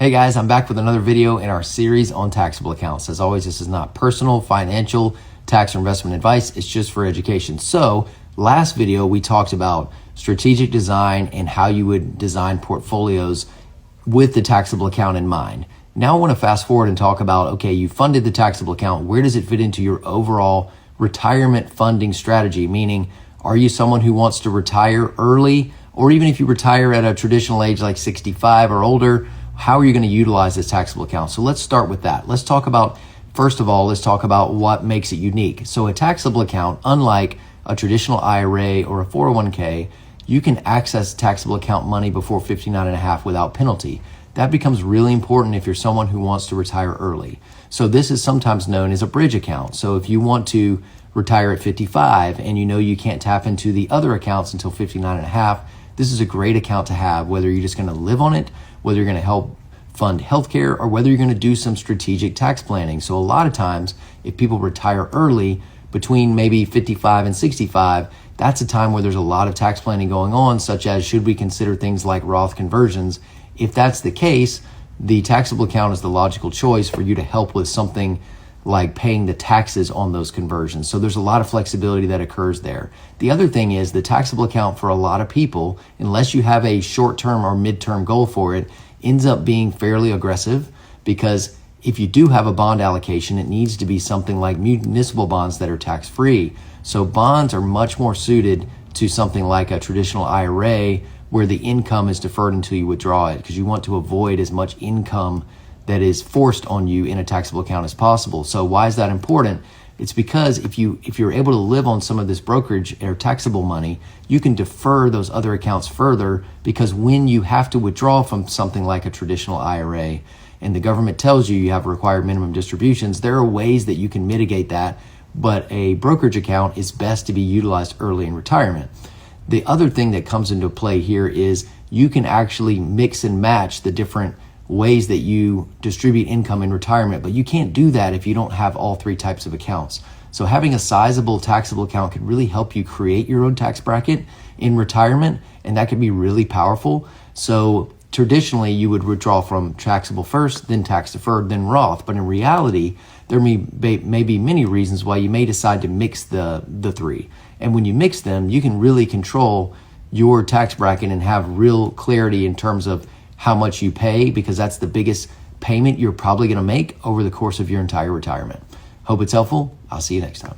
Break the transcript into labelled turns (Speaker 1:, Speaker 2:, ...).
Speaker 1: Hey guys, I'm back with another video in our series on taxable accounts. As always, this is not personal, financial, tax or investment advice. It's just for education. So last video, we talked about strategic design and how you would design portfolios with the taxable account in mind. Now I want to fast forward and talk about, okay, you funded the taxable account. Where does it fit into your overall retirement funding strategy? Meaning, are you someone who wants to retire early? Or even if you retire at a traditional age like 65 or older, how are you going to utilize this taxable account? So let's start with that. Let's talk about, first of all, let's talk about what makes it unique. So a taxable account, unlike a traditional IRA or a 401k, you can access taxable account money before 59 and a half without penalty. That becomes really important if you're someone who wants to retire early. So this is sometimes known as a bridge account. So if you want to retire at 55 and you know you can't tap into the other accounts until 59 and a half, this is a great account to have, whether you're just going to live on it, whether you're going to help fund healthcare, or whether you're going to do some strategic tax planning. So a lot of times, if people retire early, between maybe 55 and 65, that's a time where there's a lot of tax planning going on, such as should we consider things like Roth conversions? If that's the case, the taxable account is the logical choice for you to help with something like paying the taxes on those conversions. So there's a lot of flexibility that occurs there. The other thing is the taxable account for a lot of people, unless you have a short-term or mid-term goal for it, ends up being fairly aggressive, because if you do have a bond allocation, it needs to be something like municipal bonds that are tax-free. So bonds are much more suited to something like a traditional IRA where the income is deferred until you withdraw it, because you want to avoid as much income that is forced on you in a taxable account as possible. So why is that important? It's because if you're able to live on some of this brokerage or taxable money, you can defer those other accounts further, because when you have to withdraw from something like a traditional IRA and the government tells you you have required minimum distributions, there are ways that you can mitigate that, but a brokerage account is best to be utilized early in retirement. The other thing that comes into play here is you can actually mix and match the different ways that you distribute income in retirement, but you can't do that if you don't have all three types of accounts. So having a sizable taxable account could really help you create your own tax bracket in retirement, and that could be really powerful. So traditionally you would withdraw from taxable first, then tax deferred, then Roth, but in reality there may be many reasons why you may decide to mix the three. And when you mix them, you can really control your tax bracket and have real clarity in terms of how much you pay, because that's the biggest payment you're probably going to make over the course of your entire retirement. Hope it's helpful. I'll see you next time.